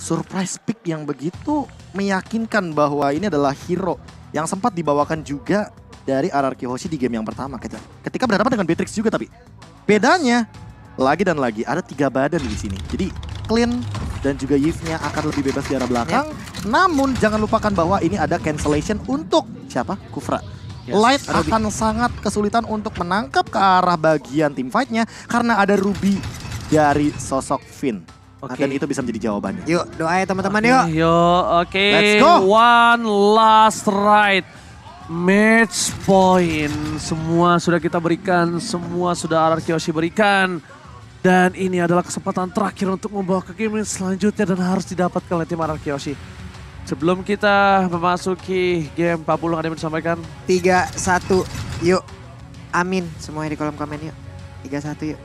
surprise pick yang begitu meyakinkan bahwa ini adalah hero yang sempat dibawakan juga dari RRQ Hoshi di game yang pertama. Ketika berhadapan dengan Beatrix juga, tapi bedanya lagi dan lagi ada 3 badan di sini. Jadi Clean dan juga Yves-nya akan lebih bebas di arah belakang. Namun jangan lupakan bahwa ini ada cancellation untuk siapa? Kufra. Light akan sangat kesulitan untuk menangkap ke arah bagian team fight-nya karena ada Ruby dari sosok Finn. Dan itu bisa menjadi jawabannya. Yuk doa ya teman-teman yuk. Oke. Let's go. One last ride. Match point. Semua sudah kita berikan. Semua sudah RRQ Hoshi berikan. Dan ini adalah kesempatan terakhir untuk membawa ke game selanjutnya. Dan harus didapatkan oleh tim RRQ Hoshi. Sebelum kita memasuki game, Pak Pulung ada yang disampaikan? 3-1 yuk. Amin semuanya di kolom komen yuk. 3-1 yuk.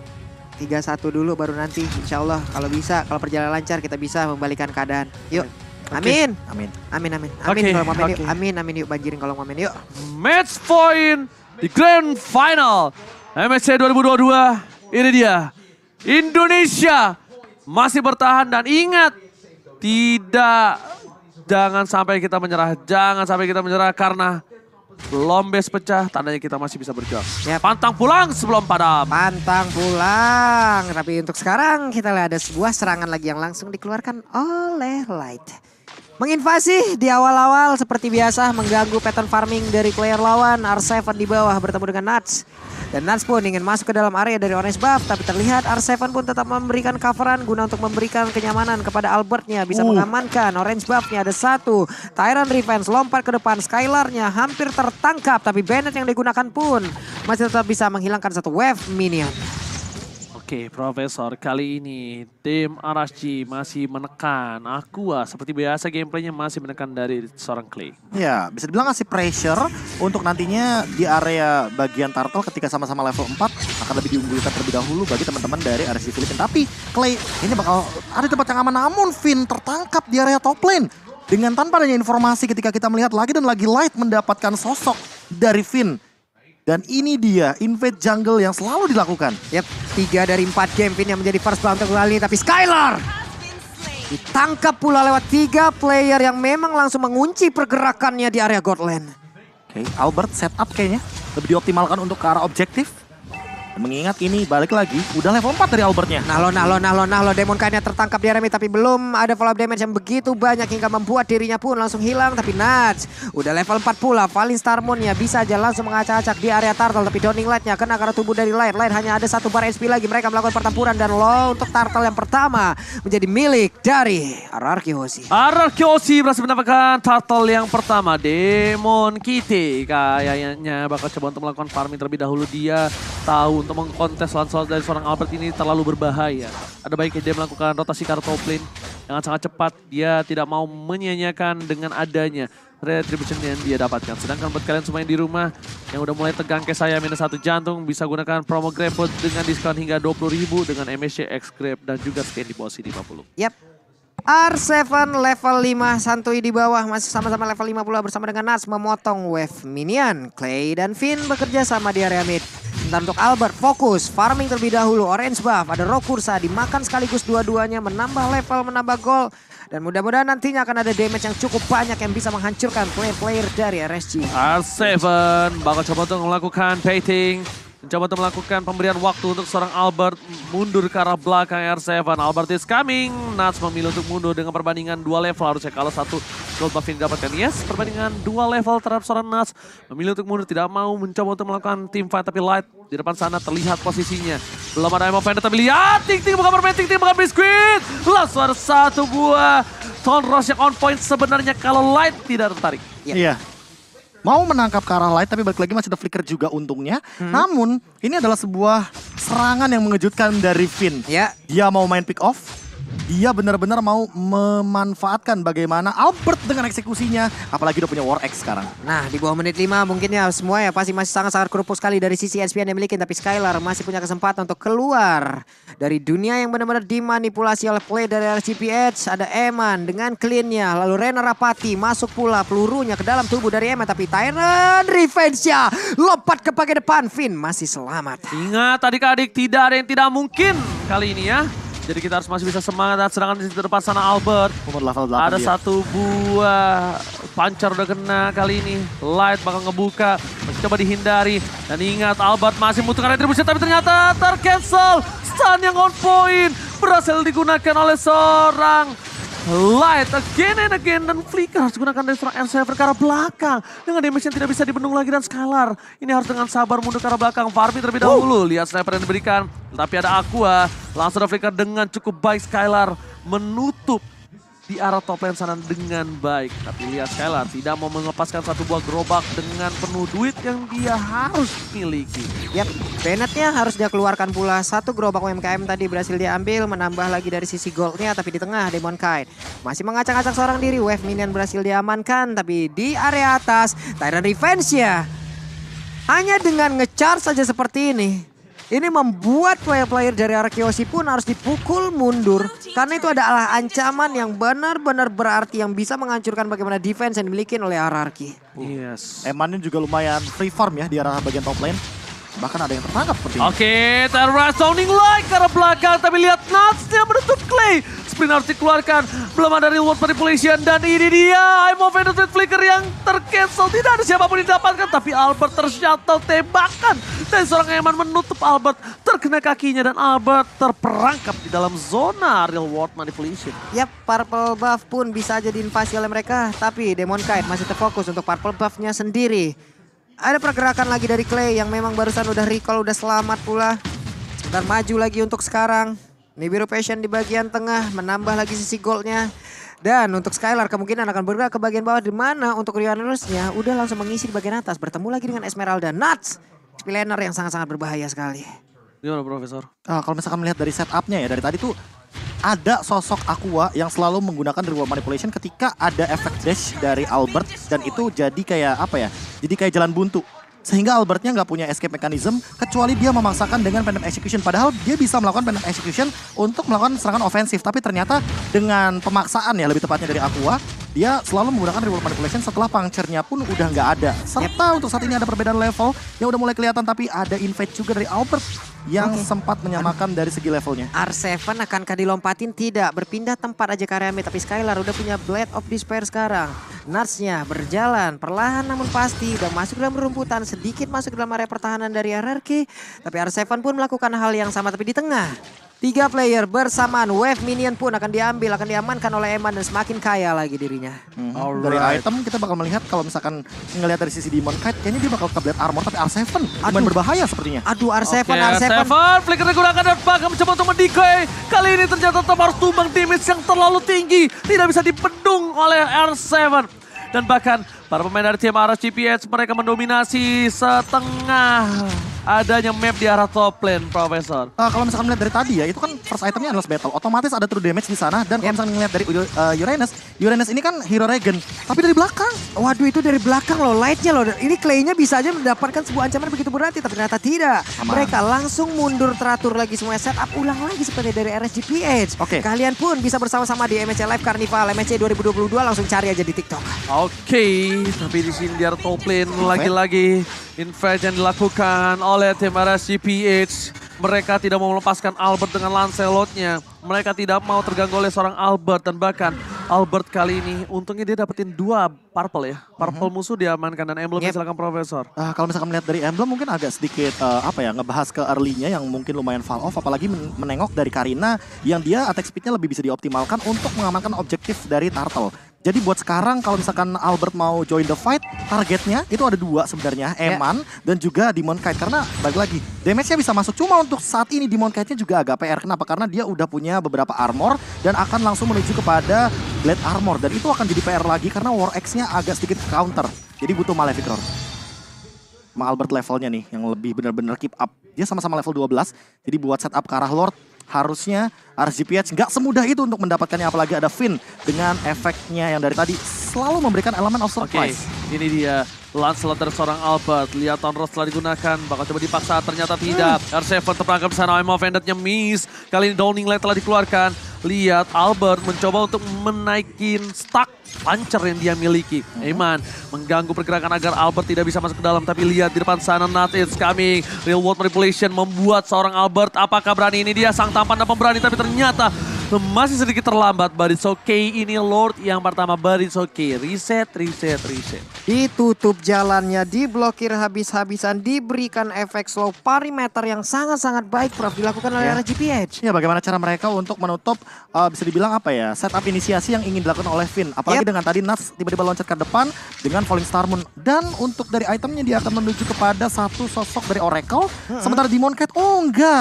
3-1 dulu baru nanti insya Allah kalau bisa, kalau perjalanan lancar kita bisa membalikan keadaan. Yuk. Amin. Amin. Amin amin. Amin Okay. kolom komen yuk. Amin yuk, banjirin kolom komen yuk. Match point di Grand Final MSC 2022. Ini dia. Indonesia masih bertahan dan ingat jangan sampai kita menyerah karena belum base pecah, tandanya kita masih bisa berjuang. Yap. Pantang pulang sebelum padam. Pantang pulang. Tapi untuk sekarang kita lihat ada sebuah serangan lagi yang langsung dikeluarkan oleh Light. Menginvasi di awal-awal seperti biasa mengganggu pattern farming dari player lawan. R7 di bawah bertemu dengan Nuts. Dan Nuts pun ingin masuk ke dalam area dari Orange Buff. Tapi terlihat R7 pun tetap memberikan coveran guna untuk memberikan kenyamanan kepada Albertnya. Bisa mengamankan Orange Buff-nya ada 1. Tyrant Revenge lompat ke depan. Skylar-nya hampir tertangkap. Tapi Bennett yang digunakan pun masih tetap bisa menghilangkan 1 wave minion. Oke, Profesor, kali ini tim RSG masih menekan Aqua. Seperti biasa gameplaynya masih menekan dari seorang Clay. Ya, bisa dibilang ngasih pressure untuk nantinya di area bagian turtle ketika sama-sama level 4 akan lebih diunggulkan terlebih dahulu bagi teman-teman dari RSG Filipina. Tapi Clay ini bakal ada tempat yang aman, namun Finn tertangkap di area top lane. Dengan tanpa adanya informasi ketika kita melihat lagi dan lagi Light mendapatkan sosok dari Finn. Dan ini dia invade jungle yang selalu dilakukan. Yap, 3 dari 4 game Finn yang menjadi first blood untuk kali ini. Tapi Skylar ditangkap pula lewat 3 player yang memang langsung mengunci pergerakannya di area Godland. Oke, Albert setup kayaknya lebih dioptimalkan untuk ke arah objektif. Dan mengingat ini balik lagi, udah level 4 dari Albertnya. Nalo, Demon Kainnya tertangkap di area tapi belum ada follow up damage yang begitu banyak hingga membuat dirinya pun langsung hilang. Tapi Nuts udah level 4 pula, Valin Starmoon-nya bisa aja langsung mengacak-acak di area turtle. Tapi Downing Light-nya kena karena tubuh dari Light. Light hanya ada 1 bar HP lagi, mereka melakukan pertempuran dan low untuk turtle yang pertama menjadi milik dari RRQ Hoshi. RRQ Hoshi berhasil mendapatkan turtle yang pertama, Demon Kitty. Kayaknya bakal coba untuk melakukan farming terlebih dahulu. Dia tahu untuk mengkontes lawan dari seorang Albert ini terlalu berbahaya. Ada baiknya dia melakukan rotasi ke arah top lane yang sangat cepat. Dia tidak mau menyia-nyiakan dengan adanya retribution yang dia dapatkan. Sedangkan buat kalian semua yang di rumah yang udah mulai tegang kayak saya minus 1 jantung, bisa gunakan promo GrabFood dengan diskon hingga 20.000 dengan MSC X Grab dan juga scan di bawah sini 50. Yap. R7 level 5, Santuy di bawah masih sama-sama level 5 pula bersama dengan Nuts memotong wave minion. Clay dan Finn bekerja sama di area mid. Sementara untuk Albert fokus farming terlebih dahulu. Orange buff, ada Rokursa dimakan sekaligus dua-duanya menambah level, menambah gol. Dan mudah-mudahan nantinya akan ada damage yang cukup banyak yang bisa menghancurkan player-player dari RSG. R7 bakal coba untuk melakukan baiting. Mencoba untuk melakukan pemberian waktu untuk seorang Albert mundur ke arah belakang R7. Albert is coming. Nuts memilih untuk mundur dengan perbandingan 2 level. Harusnya kalau 1 gold buff ini dapatkan. Yes, perbandingan 2 level terhadap seorang Nuts. Memilih untuk mundur, tidak mau mencoba untuk melakukan team fight. Tapi Light di depan sana terlihat posisinya. Belum ada Emo Fender, tapi lihat Ting-Ting bukan bermain, Ting-Ting bukan biskuit. Langsung ada 1 buah Tone Rose yang on point sebenarnya kalau Light tidak tertarik. Iya. Mau menangkap ke arah Light, tapi balik lagi masih ada flicker juga untungnya. Namun, ini adalah sebuah serangan yang mengejutkan dari Finn. Ya. Dia mau main pick off. Dia benar-benar mau memanfaatkan bagaimana Albert dengan eksekusinya. Apalagi udah punya War X sekarang. Nah, di bawah menit 5 mungkin ya semua ya pasti masih sangat-sangat kerupuk sekali dari sisi SPN yang dimiliki. Tapi Skylar masih punya kesempatan untuk keluar dari dunia yang benar-benar dimanipulasi oleh play dari RCPH. Ada Eman dengan clean-nya. Lalu Rena Rapati masuk pula pelurunya ke dalam tubuh dari Eman. Tapi Tyrant Revenge-nya lompat ke bagian depan. Finn masih selamat. Ingat adik-adik, tidak ada yang tidak mungkin kali ini ya. Jadi kita harus masih bisa semangat. Sedangkan di depan sana Albert. Umur level 8 Ada dia. satu buah pancar udah kena kali ini. Light bakal ngebuka. Masih coba dihindari. Dan ingat Albert masih membutuhkan retribusi. Tapi ternyata tercancel. Stun yang on point. Berhasil digunakan oleh seorang Light again and again. Dan Flicker harus digunakan dari seorang R7 ke arah belakang. Dengan damage yang tidak bisa dibendung lagi dan Skylar. Ini harus dengan sabar mundur ke arah belakang. Farming terlebih dahulu. Lihat sniper yang diberikan. Tapi ada Aqua. Langsung ada Flicker dengan cukup baik. Skylar menutup di arah top lane sana dengan baik. Tapi lihat Skylar tidak mau melepaskan satu buah gerobak dengan penuh duit yang dia harus miliki. Yap, Bennett-nya harus dia keluarkan pula. Satu gerobak UMKM tadi berhasil dia ambil, menambah lagi dari sisi goldnya. Tapi di tengah Demon Kite masih mengacak-acak seorang diri. Wave minion berhasil diamankan. Tapi di area atas, Tyrant Revenge-nya hanya dengan nge-charge saja seperti ini membuat player-player dari Arkeosi pun harus dipukul mundur. Karena itu adalah ancaman yang benar-benar berarti yang bisa menghancurkan bagaimana defense yang dimiliki oleh RRQ. Yes. Eman ini juga lumayan free farm ya di arah bagian top lane. Bahkan ada yang tertangkap seperti ini. Oke, Terra sounding like ke arah belakang. Tapi lihat Nuts-nya menutup Clay. Sprint harus dikeluarkan. Belum ada reward manipulation. Dan ini dia. I'm offended with Flicker yang tercancel. Tidak ada siapapun yang didapatkan. Tapi Albert tershuttle tembakan. Dan seorang Eman menutup Albert. Terkena kakinya. Dan Albert terperangkap di dalam zona reward manipulation. Yap, purple buff pun bisa jadi invasi oleh mereka. Tapi Demon Kite masih terfokus untuk purple buff-nya sendiri. Ada pergerakan lagi dari Clay yang memang barusan udah recall, udah selamat pula. Sebentar maju lagi untuk sekarang. Nibiru Passion di bagian tengah, menambah lagi sisi goldnya. Dan untuk Skylar kemungkinan akan bergerak ke bagian bawah, di mana untuk Rionerus-nya udah langsung mengisi di bagian atas. Bertemu lagi dengan Esmeralda. Nuts, spillener yang sangat-sangat berbahaya sekali. Gimana Profesor? Kalau misalkan melihat dari setupnya ya, dari tadi tuh ada sosok Aqua yang selalu menggunakan reward manipulation ketika ada efek dash dari Albert. Dan itu jadi kayak apa ya, jadi kayak jalan buntu. Sehingga Albertnya nggak punya escape mechanism kecuali dia memaksakan dengan Phantom Execution. Padahal dia bisa melakukan Phantom Execution untuk melakukan serangan ofensif. Tapi ternyata dengan pemaksaan ya lebih tepatnya dari Aqua, dia selalu menggunakan reward manipulation setelah puncture-nya pun udah nggak ada. Serta untuk saat ini ada perbedaan level yang udah mulai kelihatan, tapi ada invade juga dari Albert yang sempat menyamakan dari segi levelnya. R7 akankah dilompatin? Tidak, berpindah tempat aja Karyami. Tapi Skylar udah punya Blade of Despair sekarang. Nuts-nya berjalan perlahan namun pasti udah masuk dalam rumputan, sedikit masuk dalam area pertahanan dari RRQ. Tapi R7 pun melakukan hal yang sama, tapi di tengah 3 player bersamaan. Wave minion pun akan diambil, akan diamankan oleh Eman dan semakin kaya lagi dirinya. Dari item kita bakal melihat kalau misalkan ngelihat dari sisi Demon Kite, kayaknya dia bakal ke Blade Armor, tapi R7 lumayan berbahaya sepertinya. Aduh, R7, Oke, R7. Flicker digunakan dan bakal mencoba untuk mendecoy. Kali ini ternyata tetap harus tumbang damage yang terlalu tinggi. Tidak bisa dibendung oleh R7. Dan bahkan para pemain dari tim RSGPH mereka mendominasi setengah adanya map di arah top lane, Profesor. Kalau misalkan melihat dari tadi ya, itu kan first itemnya adalah battle. Otomatis ada true damage di sana. Dan kalau misalkan melihat dari Uranus ini kan hero regen. Tapi dari belakang. Waduh, itu dari belakang loh, lightnya loh. Ini Clay-nya bisa aja mendapatkan sebuah ancaman begitu berarti, tapi ternyata tidak. Aman. Mereka langsung mundur teratur lagi semuanya, setup ulang lagi seperti dari RSGPH. Oke. Kalian pun bisa bersama-sama di MSC Live Carnival, MSC 2022, langsung cari aja di TikTok. Oke, tapi di sini di arah top lane lagi-lagi invade yang dilakukan oleh tim RSGPH. Mereka tidak mau melepaskan Albert dengan Lancelot-nya. Mereka tidak mau terganggu oleh seorang Albert. Dan bahkan Albert kali ini untungnya dia dapetin 2 purple ya. Purple musuh diamankan dan emblemnya silakan Profesor. Kalau misalkan melihat dari emblem mungkin agak sedikit ngebahas ke early-nya yang mungkin lumayan fall off. Apalagi menengok dari Karina yang dia attack speed-nya lebih bisa dioptimalkan untuk mengamankan objektif dari Turtle. Jadi buat sekarang kalau misalkan Albert mau join the fight, targetnya itu ada 2 sebenarnya, Eman dan juga Demon Kite. Karena balik lagi, damage-nya bisa masuk. Cuma untuk saat ini Demon Kite-nya juga agak PR. Kenapa? Karena dia udah punya beberapa armor dan akan langsung menuju kepada Blade Armor. Dan itu akan jadi PR lagi karena War Axe-nya agak sedikit counter. Jadi butuh Malefic Roar. Albert levelnya nih yang lebih benar-benar keep up. Dia sama-sama level 12, jadi buat setup ke arah Lord harusnya RSGPH nggak semudah itu untuk mendapatkannya, apalagi ada Finn dengan efeknya yang dari tadi selalu memberikan elemen of surprise. Oke, ini dia Lancelot dari seorang Albert. Lihat Tonros telah digunakan, bakal coba dipaksa, ternyata tidak. R7 terperangkap di sana, I'm offended-nya miss. Kali ini Downing Light telah dikeluarkan. lihat Albert mencoba untuk menaikin stack puncher yang dia miliki. Eman mengganggu pergerakan agar Albert tidak bisa masuk ke dalam. Tapi lihat di depan sana, Nuts it's coming. Real world manipulation membuat seorang Albert, apakah berani ini dia sang tampan dan pemberani. Tapi ternyata masih sedikit terlambat, but it's okay. Ini Lord yang pertama, but it's okay. Reset. Ditutup jalannya, diblokir habis-habisan, diberikan efek slow perimeter yang sangat-sangat baik Prof dilakukan oleh RGPH. Ya, bagaimana cara mereka untuk menutup bisa dibilang apa ya, setup inisiasi yang ingin dilakukan oleh Finn. Apalagi dengan tadi Nuts tiba-tiba loncat ke depan dengan Falling Star Moon. Dan untuk dari itemnya dia akan menuju kepada satu sosok dari Oracle. Sementara Demon Cat,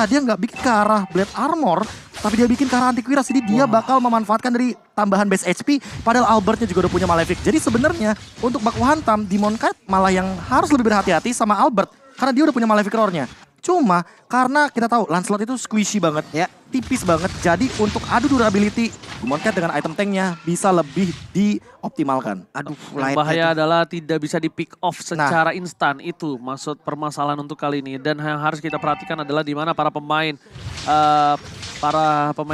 dia nggak bikin ke arah Blade Armor, tapi dia bikin ke arah Antiquiras. Jadi dia bakal memanfaatkan dari tambahan base HP, padahal Albertnya juga udah punya Malefic. Jadi sebenarnya untuk baku hantam, Demon Cat malah yang harus lebih berhati-hati sama Albert, karena dia udah punya Malefic Roar-nya. Cuma karena kita tahu Lancelot itu squishy banget, tipis banget. Jadi untuk adu durability, Demon Cat dengan item tanknya bisa lebih dioptimalkan. Yang bahaya adalah tidak bisa di pick off secara instan. Itu maksud permasalahan untuk kali ini. Dan yang harus kita perhatikan adalah di mana para pemain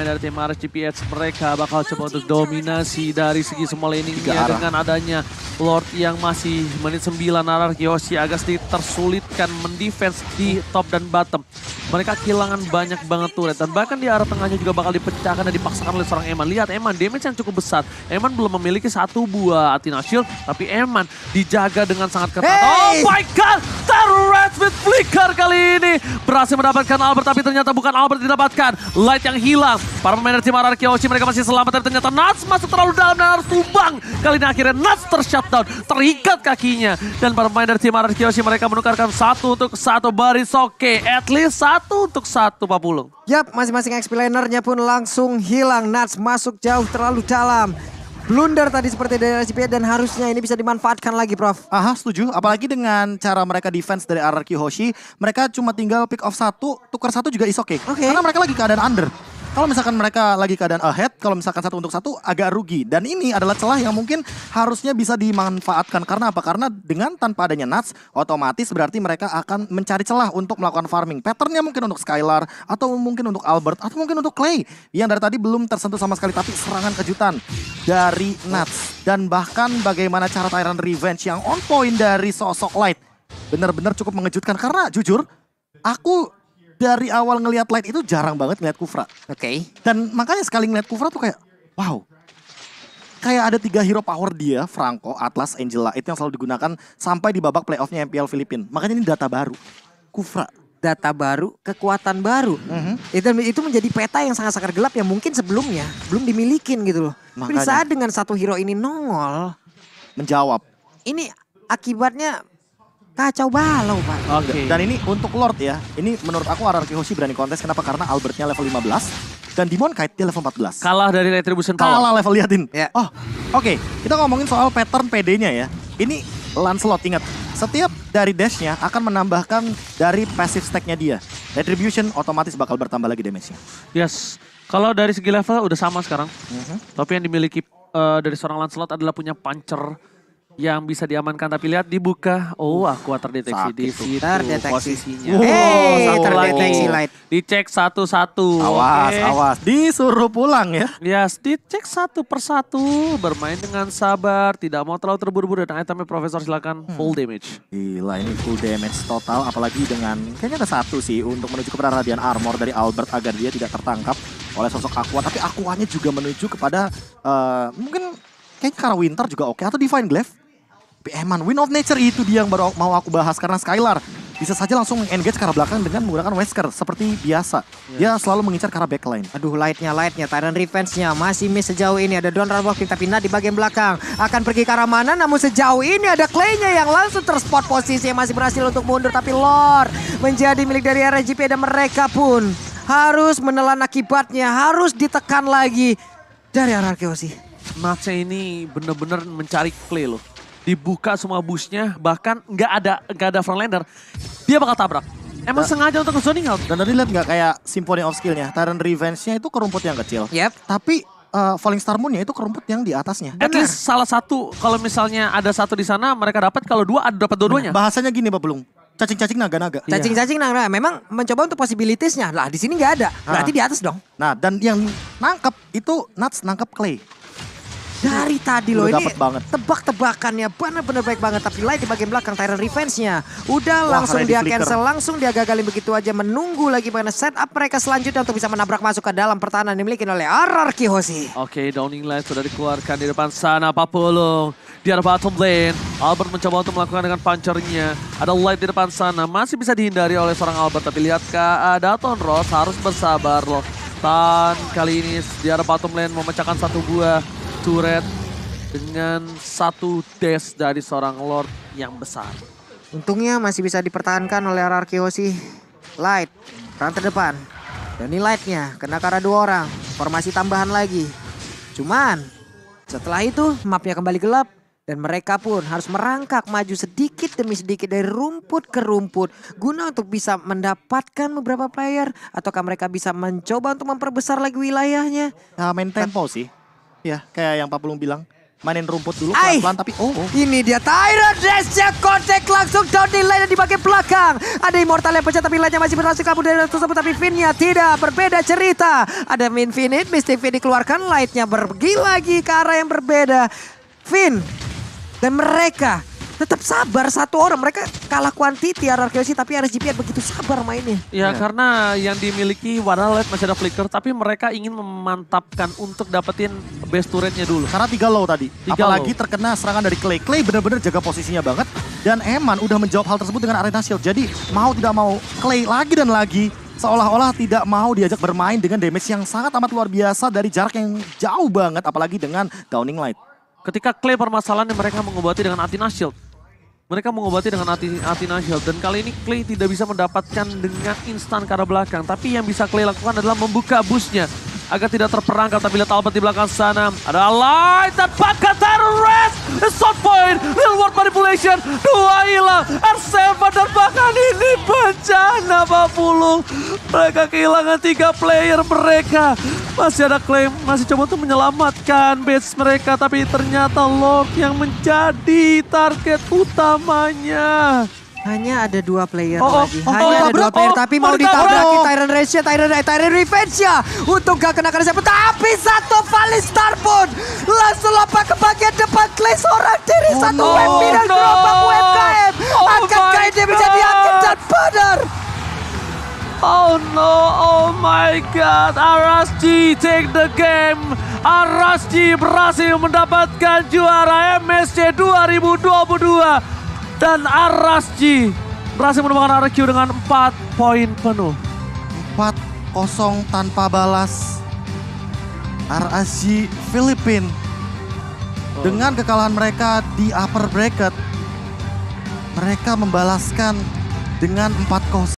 dari tim RGPH mereka bakal coba untuk dominasi dari segi semua laningnya dengan adanya Lord yang masih menit 9 RRQ Hoshi agak sedikit tersulitkan mendefense di top dan bottom. Mereka kehilangan banyak banget turret dan bahkan di arah tengahnya juga bakal dipecahkan dan dipaksakan oleh seorang Eman. Lihat Eman, damage yang cukup besar. Eman belum memiliki satu buah Athena Shield, tapi Eman dijaga dengan sangat ketat. Oh my god, Terrorets with Flicker kali ini berhasil mendapatkan Albert, tapi ternyata bukan Albert didapatkan. Light yang hilang. Para pemain dari tim RRQ Hoshi mereka masih selamat, tapi ternyata Nuts masuk terlalu dalam dan harus tumbang. Kali ini akhirnya Nuts tershutdown, terikat kakinya. Dan para pemain dari tim RRQ Hoshi mereka menukarkan 1-1 Barisoke. At least 1-1 Pak Pulung. Yap, masing-masing XP lanernya pun langsung hilang. Nuts masuk jauh terlalu dalam. Blunder tadi seperti dari RGPH dan harusnya ini bisa dimanfaatkan lagi Prof. Setuju. Apalagi dengan cara mereka defense dari RRQ Hoshi, mereka cuma tinggal pick off 1, tukar 1 juga is okay. Karena mereka lagi keadaan under. Kalau misalkan mereka lagi keadaan ahead, kalau misalkan 1 untuk 1 agak rugi. Dan ini adalah celah yang mungkin harusnya bisa dimanfaatkan. Karena apa? Karena dengan tanpa adanya Nuts, otomatis berarti mereka akan mencari celah untuk melakukan farming. Patternnya mungkin untuk Skylar, atau mungkin untuk Albert, atau mungkin untuk Clay. Yang dari tadi belum tersentuh sama sekali, tapi serangan kejutan dari Nuts. Dan bahkan bagaimana cara Tyrant Revenge yang on point dari sosok Light. Benar-benar cukup mengejutkan. Karena jujur, aku dari awal ngelihat Light itu jarang banget ngelihat Kufra. Dan makanya sekali ngelihat Kufra tuh kayak, wow. Kayak ada 3 hero power dia, Franco, Atlas, Angela. Itu yang selalu digunakan sampai di babak playoffnya MPL Filipina. Makanya ini data baru. Kufra. Data baru, kekuatan baru. Itu menjadi peta yang sangat-sangat gelap yang mungkin sebelumnya belum dimilikin gitu loh. Tapi saat dengan satu hero ini nongol. Menjawab. Ini akibatnya kacau balau Pak. Dan ini untuk Lord ya. Ini menurut aku RRQ Hoshi berani kontes. Kenapa? Karena Albertnya level 15. Dan Demon Kite dia level 14. Kalah dari Retribution Power. Kalah level, liatin. Oke. Kita ngomongin soal pattern PD-nya ya. Ini Lancelot, ingat. Setiap dari dash-nya akan menambahkan dari passive stack-nya dia. Retribution otomatis bakal bertambah lagi damage-nya. Yes. Kalau dari segi level udah sama sekarang. Tapi yang dimiliki dari seorang Lancelot adalah punya puncher yang bisa diamankan, tapi lihat dibuka. Aqua terdeteksi di situ posisinya. Terdeteksi Light. Dicek satu-satu. Awas. Disuruh pulang ya. Yes, dicek satu persatu. Bermain dengan sabar, tidak mau terlalu terburu-buru. Dan itemnya Profesor silakan full damage. Gila, ini full damage total. Apalagi dengan, kayaknya ada 1 sih untuk menuju kepada Radiant Armor dari Albert agar dia tidak tertangkap oleh sosok Aqua. Tapi Aquanya juga menuju kepada mungkin kayaknya karena Winter juga oke. Atau Divine Glaive. Eman, Wind of Nature itu dia yang baru mau aku bahas. Karena Skylar bisa saja langsung engage ke arah belakang dengan menggunakan Wesker. Seperti biasa. Dia selalu mengincar ke arah backline. Aduh, lightnya. Tyrant Revenge-nya masih miss sejauh ini. Ada Donald walking tapi Nat di bagian belakang. Akan pergi ke arah mana, namun sejauh ini ada Clay-nya yang langsung terspot posisi yang masih berhasil untuk mundur. Tapi Lord menjadi milik dari RGP dan mereka pun harus menelan akibatnya. Harus ditekan lagi dari RRQ sih. Natsnya ini bener-bener mencari Clay loh. Dibuka semua bushnya, bahkan nggak ada frontliner, dia bakal tabrak. Emang sengaja untuk zoning out. Dan tadi lihat nggak kayak Symphony of Skill-nya, Tyrant Revenge-nya itu ke rumput yang kecil. Tapi Falling Star Moon-nya itu ke rumput yang di atasnya. At least salah satu, kalau misalnya ada 1 di sana mereka dapat, kalau 2 ada dapat dua-duanya. Bahasanya gini Pak Belung, cacing-cacing naga-naga. Cacing-cacing nah, memang mencoba untuk possibilities-nya. Lah di sini nggak ada. Berarti di atas dong. Nah, dan yang nangkep itu Nuts nangkep Clay. Dari tadi loh Udah ini dapet banget. tebak-tebakannya benar-benar baik banget. Tapi Light di bagian belakang Tyrant Revenge-nya. Udah Wah, langsung ready dia flicker. cancel, langsung dia gagalin begitu aja. Menunggu lagi bagaimana setup mereka selanjutnya untuk bisa menabrak masuk ke dalam pertahanan yang dimiliki oleh RRQ Hoshi. Oke, Downing Light sudah dikeluarkan di depan sana. Papulung di arah bottom lane. Albert mencoba untuk melakukan dengan punchernya. Ada Light di depan sana. Masih bisa dihindari oleh seorang Albert. Tapi lihatkah Daton Ross harus bersabar loh. Tan kali ini di arah bottom lane memecahkan satu buah turret. Dengan satu dash dari seorang Lord yang besar. Untungnya masih bisa dipertahankan oleh RRQ Hoshi. Light, peran terdepan. Dan ini Light-nya kena ke arah 2 orang. Formasi tambahan lagi. Cuman setelah itu mapnya kembali gelap. Dan mereka pun harus merangkak maju sedikit demi sedikit dari rumput ke rumput. Guna untuk bisa mendapatkan beberapa player. Ataukah mereka bisa mencoba untuk memperbesar lagi wilayahnya. Nah, main tempo sih. Ya, kayak yang Pak Pulung bilang. Mainin rumput dulu pelan-pelan tapi Ini dia Tyrant Dash-nya kontak langsung down di lane di bagian belakang. Ada Immortal yang pecah tapi lane-nya masih berhasil kabur dari tersebut. Tapi Finn-nya tidak, berbeda cerita. Ada Infinite, Mystic Finn dikeluarkan. Light-nya pergi lagi ke arah yang berbeda. Finn dan mereka tetap sabar satu orang. Mereka kalah quantity RRQ Hoshi tapi RSGP begitu sabar mainnya. Ya karena yang dimiliki wadah Light masih ada flicker. Tapi mereka ingin memantapkan untuk dapetin base turretnya dulu. karena 3 low tadi. 3 Apalagi low. terkena serangan dari Clay. Clay benar-benar jaga posisinya banget. Dan Eman udah menjawab hal tersebut dengan Arena Shield. Jadi mau tidak mau Clay lagi dan lagi seolah-olah tidak mau diajak bermain dengan damage yang sangat amat luar biasa dari jarak yang jauh banget. Apalagi dengan Downing Light. Ketika Clay permasalahannya mereka mengobati dengan Athena Shield. Mereka mengobati dengan Athena Shield. Dan kali ini Clay tidak bisa mendapatkan dengan instan ke arah belakang. Tapi yang bisa Clay lakukan adalah membuka busnya. Agar tidak terperangkap, tapi lihat Albert di belakang sana. Ada Light dan Pakat Terrorist. Shot point, real world manipulation. 2 hilang, R7 dan bahkan ini bencana Pak Pulung. Mereka kehilangan 3 player mereka. Masih ada Claim, masih coba untuk menyelamatkan base mereka. Tapi ternyata Lord yang menjadi target utamanya. Hanya ada 2 player Oh, lagi. oh, Hanya ada 2 tabrak, player oh, tapi mau mau ditabrak. ditabraki Tyrant Rage-nya, Tyrant Revenge-nya. Untuk gak kena siapa. Tapi satu Valistar pun langsung lompat ke bagian depan. Clay seorang diri. Satu no, WP dan no. gerobak UMKM. Oh Akankah my ini bisa diangkat dan benar? Oh no, oh my god, RSG take the game. RSG berhasil mendapatkan juara MSC 2022. Dan RSG berhasil menemukan RRQ dengan 4 poin penuh. 4-0 tanpa balas. RSG Filipina. Dengan kekalahan mereka di upper bracket. Mereka membalaskan dengan 4-0.